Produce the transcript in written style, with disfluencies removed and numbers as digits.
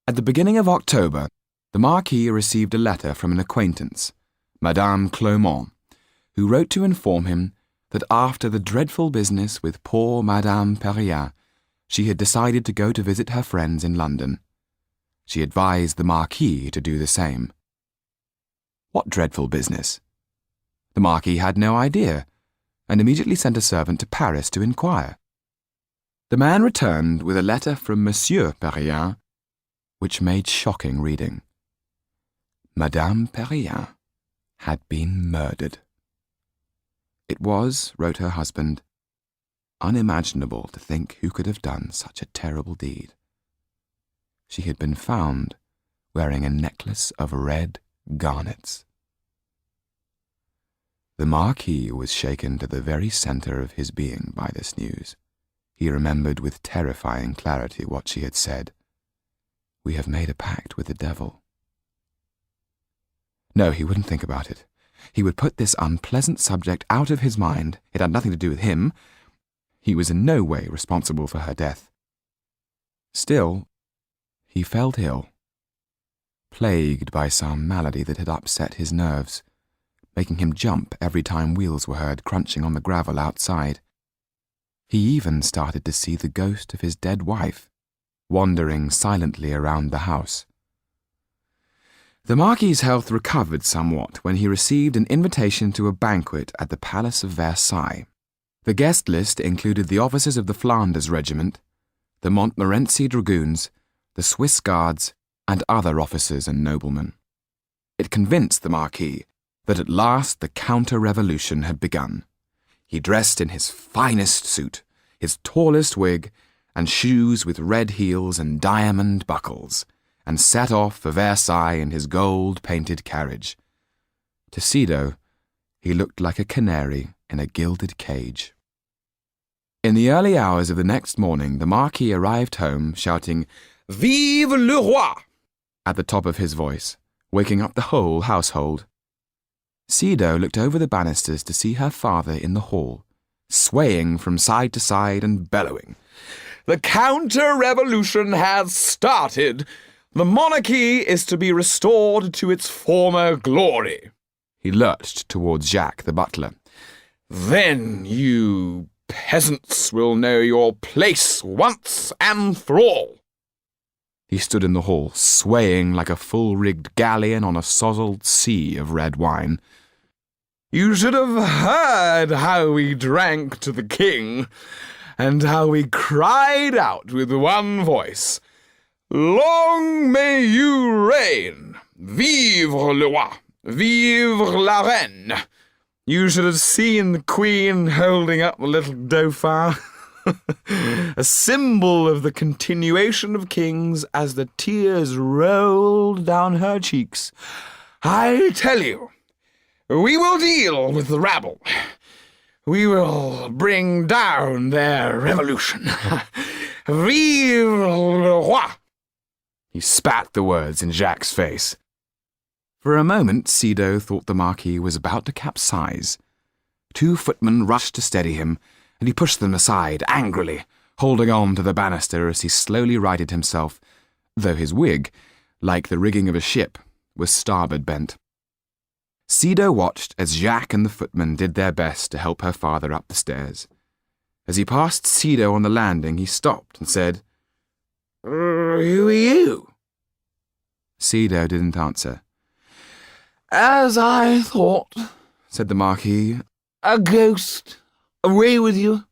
At the beginning of October, the Marquis received a letter from an acquaintance, Madame Clermont, who wrote to inform him that after the dreadful business with poor Madame Perrier, she had decided to go to visit her friends in London. She advised the Marquis to do the same. What dreadful business? The Marquis had no idea, and immediately sent a servant to Paris to inquire. The man returned with a letter from Monsieur Perrier, which made shocking reading. Madame Perrier had been murdered. It was, wrote her husband, unimaginable to think who could have done such a terrible deed. She had been found wearing a necklace of red garnets. The Marquis was shaken to the very centre of his being by this news. He remembered with terrifying clarity what she had said. "We have made a pact with the devil." No, he wouldn't think about it. He would put this unpleasant subject out of his mind. It had nothing to do with him. He was in no way responsible for her death. Still, he felt ill, plagued by some malady that had upset his nerves, making him jump every time wheels were heard crunching on the gravel outside. He even started to see the ghost of his dead wife, wandering silently around the house. The Marquis's health recovered somewhat when he received an invitation to a banquet at the Palace of Versailles. The guest list included the officers of the Flanders Regiment, the Montmorency Dragoons, the Swiss Guards, and other officers and noblemen. It convinced the Marquis that at last the counter-revolution had begun. He dressed in his finest suit, his tallest wig, and shoes with red heels and diamond buckles, and set off for Versailles in his gold-painted carriage. To Sido, he looked like a canary in a gilded cage. In the early hours of the next morning, the Marquis arrived home shouting, "Vive le roi!" at the top of his voice, waking up the whole household. Sido looked over the banisters to see her father in the hall, swaying from side to side and bellowing, "The counter-revolution has started! The monarchy is to be restored to its former glory." He lurched towards Jacques the butler. "Then you peasants will know your place once and for all." He stood in the hall, swaying like a full-rigged galleon on a sozzled sea of red wine. "You should have heard how we drank to the king, and how we cried out with one voice, 'Long may you reign! Vive le roi! Vive la reine!' You should have seen the Queen holding up the little Dauphin, a symbol of the continuation of kings as the tears rolled down her cheeks. I tell you, we will deal with the rabble. We will bring down their revolution. Vive le roi!" He spat the words in Jacques' face. For a moment, Sido thought the Marquis was about to capsize. 2 footmen rushed to steady him, and he pushed them aside angrily, holding on to the banister as he slowly righted himself, though his wig, like the rigging of a ship, was starboard bent. Sido watched as Jacques and the footmen did their best to help her father up the stairs. As he passed Sido on the landing, he stopped and said, "Who are you?" Sido didn't answer. "As I thought," said the Marquis. "A ghost. Away with you."